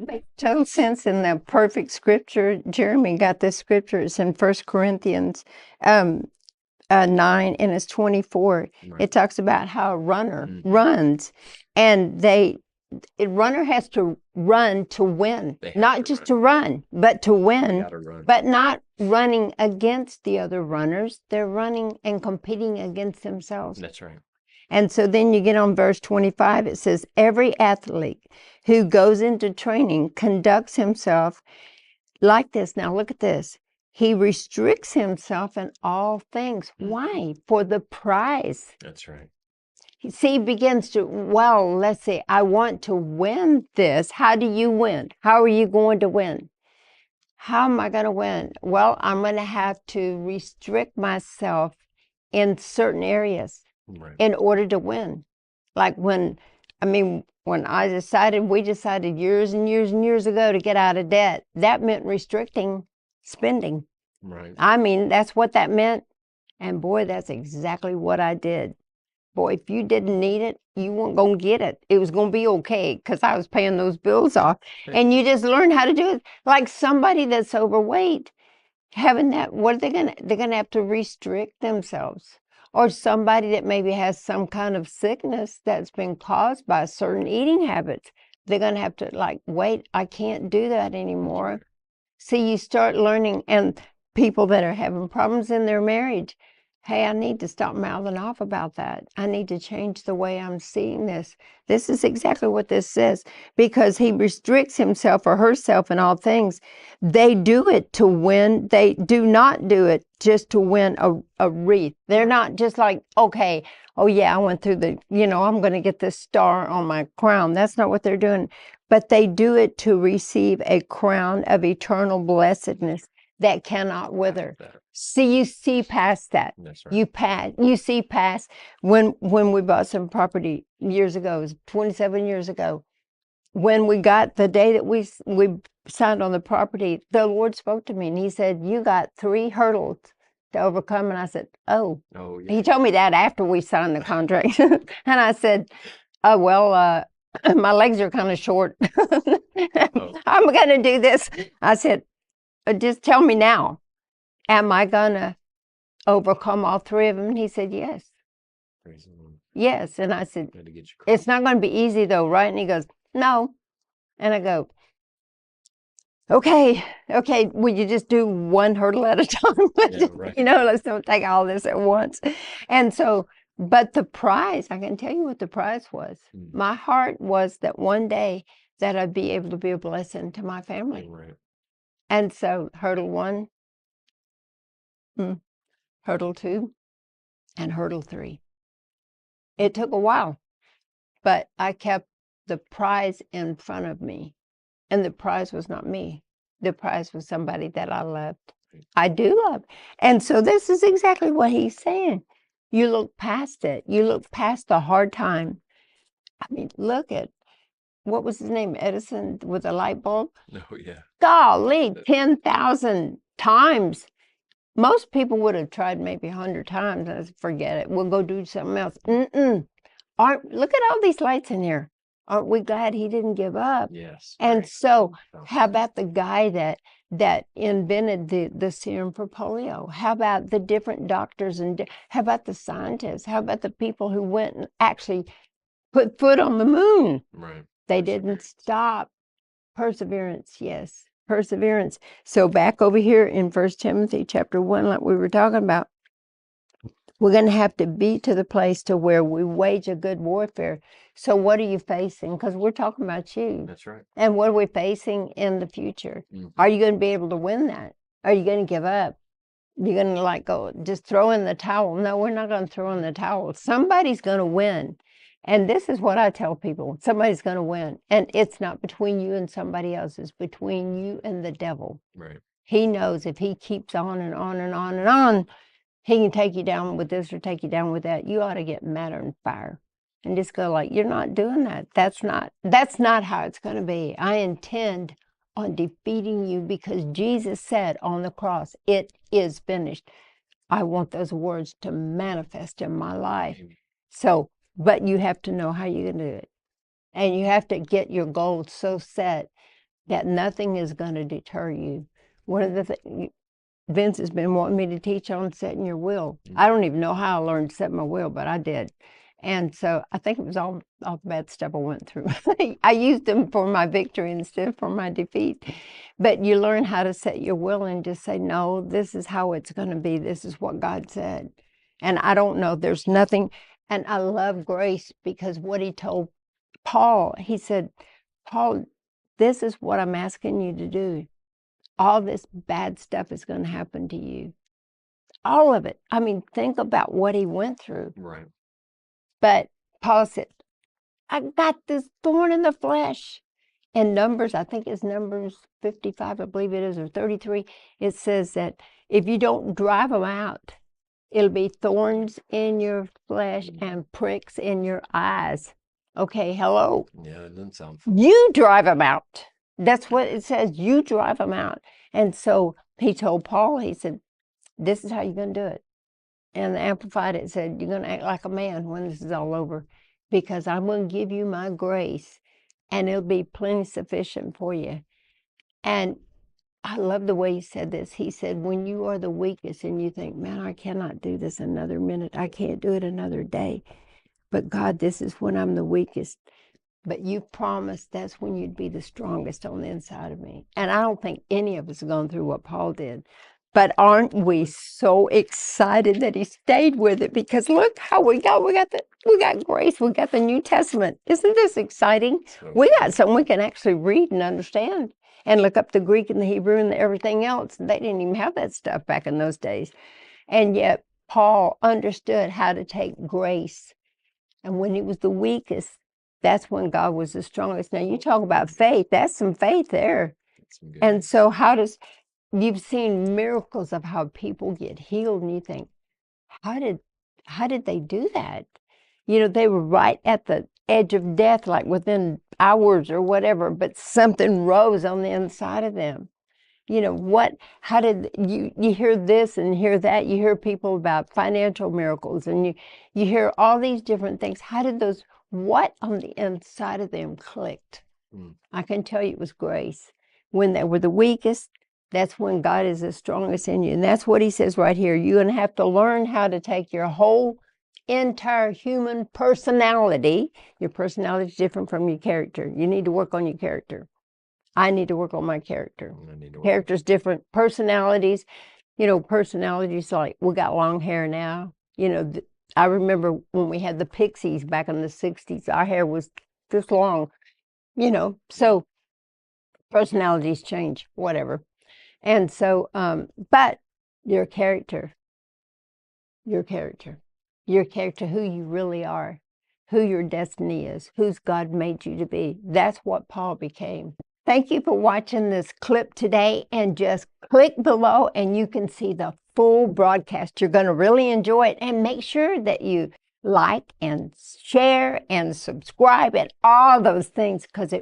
Makes total sense in the perfect scripture. Jeremy got this scripture. It's in 1 Corinthians 9 and it's 24. Right. It talks about how a runner runs, and runner has to run to win, not just to run, but to win, but not running against the other runners. They're running and competing against themselves. That's right. And so then you get on verse 25, it says, every athlete who goes into training conducts himself like this. Now look at this. He restricts himself in all things. Why? For the prize. That's right. See, he begins to, well, let's see, I want to win this. How do you win? How are you going to win? How am I going to win? Well, I'm going to have to restrict myself in certain areas in order to win. Like when we decided years and years and years ago to get out of debt, that meant restricting spending. Right. I mean, that's what that meant. And boy, that's exactly what I did. Boy, if you didn't need it, you weren't going to get it. It was going to be okay because I was paying those bills off. And you just learn how to do it. Like somebody that's overweight, having that, what are they going to, they're going to have to restrict themselves. Or somebody that maybe has some kind of sickness that's been caused by certain eating habits. They're going to have to wait, I can't do that anymore. See, you start learning, and people that are having problems in their marriage, hey, I need to stop mouthing off about that. I need to change the way I'm seeing this. This is exactly what this says, because he restricts himself or herself in all things. They do it to win. They do not do it just to win a wreath. They're not just like, okay, oh yeah, I went through I'm going to get this star on my crown. That's not what they're doing. But they do it to receive a crown of eternal blessedness that cannot wither. See, you see past that. That's right. You see past when we bought some property years ago, it was 27 years ago. When we got the day that we signed on the property, the Lord spoke to me and he said, you got 3 hurdles to overcome. And I said, oh yeah. He told me that after we signed the contract. And I said, oh, well, my legs are kind of short. I'm going to do this. I said, just tell me now. Am I going to overcome all 3 of them? And he said, yes. Praise the Lord. Yes. And I said, it's not going to be easy though, right? And he goes, no. And I go, okay, will you just do 1 hurdle at a time? Right. Let's don't take all this at once. And so, but the prize, I can tell you what the prize was. My heart was that one day that I'd be able to be a blessing to my family. Right. And so hurdle 1, hurdle 2, and hurdle 3. It took a while, but I kept the prize in front of me. And the prize was not me. The prize was somebody that I loved. I do love. And so this is exactly what he's saying. You look past it. You look past the hard time. I mean, look at, what was his name? Edison with a light bulb? Oh, yeah. Golly, 10,000 times. Most people would have tried maybe 100 times and said, forget it. We'll go do something else. Look at all these lights in here. Aren't we glad he didn't give up? Yes. And so how about the guy that invented the serum for polio? How about the different doctors, and how about the scientists? How about the people who went and actually put foot on the moon? Right. They didn't stop. Perseverance, yes. Perseverance. So back over here in 1 Timothy chapter 1, like we were talking about, we're going to have to be to the place to where we wage a good warfare. So what are you facing? Because we're talking about you. That's right. And what are we facing in the future? Are you going to be able to win that? Are you going to give up? You're going to go, just throw in the towel? No, we're not going to throw in the towel. Somebody's going to win. And this is what I tell people. Somebody's going to win. And it's not between you and somebody else. It's between you and the devil. Right. He knows if he keeps on and on and on and on, he can take you down with this or take you down with that. You ought to get madder and fire and just go like, you're not doing that. That's not how it's going to be. I intend on defeating you because Jesus said on the cross, it is finished. I want those words to manifest in my life. So, but you have to know how you're going to do it. And you have to get your goals so set that nothing is going to deter you. One of the things Vince has been wanting me to teach on setting your will. I don't even know how I learned to set my will, but I did. And so I think it was all the bad stuff I went through. I used them for my victory instead of for my defeat. But you learn how to set your will and just say, no, this is how it's going to be. This is what God said. And I don't know, there's nothing. And I love grace because what he told Paul, he said, Paul, this is what I'm asking you to do. All this bad stuff is going to happen to you. All of it. I mean, think about what he went through. Right. But Paul said, I got this thorn in the flesh. In Numbers, I think it's Numbers 55, I believe it is, or 33, it says that if you don't drive them out, it'll be thorns in your flesh and pricks in your eyes. Okay, hello? Yeah, it doesn't sound fun. You drive them out. That's what it says. You drive them out. And so he told Paul, he said, this is how you're going to do it. And the Amplified, it said, you're going to act like a man when this is all over, because I'm going to give you my grace, and it'll be plenty sufficient for you. And I love the way he said this. He said, when you are the weakest and you think, man, I cannot do this another minute. I can't do it another day. But God, this is when I'm the weakest. But you promised that's when you'd be the strongest on the inside of me. And I don't think any of us have gone through what Paul did. But aren't we so excited that he stayed with it? Because look how we got grace. We got the New Testament. Isn't this exciting? So We got something we can actually read and understand and look up the Greek and the Hebrew and everything else. They didn't even have that stuff back in those days. And yet Paul understood how to take grace. And when he was the weakest, that's when God was the strongest. Now you talk about faith. That's some faith there. some good And so you've seen miracles of how people get healed, and you think, how did they do that? You know, they were right at the edge of death, like within hours or whatever, but something rose on the inside of them. You know, how did you hear this and hear that? You hear people about financial miracles, and you hear all these different things. How did what on the inside of them clicked? I can tell you it was grace. When they were the weakest, that's when God is the strongest in you. And that's what he says right here. You're going to have to learn how to take your whole entire human personality. Your personality is different from your character. You need to work on your character. I need to work on my character. Character's different. Personalities, personalities like we got long hair now. I remember when we had the pixies back in the 60s, our hair was this long, so personalities change, whatever. And so, but your character, who you really are, who your destiny is, who's God made you to be. That's what Paul became. Thank you for watching this clip today, and just click below and you can see the full broadcast. You're going to really enjoy it, and make sure that you like and share and subscribe and all those things, because it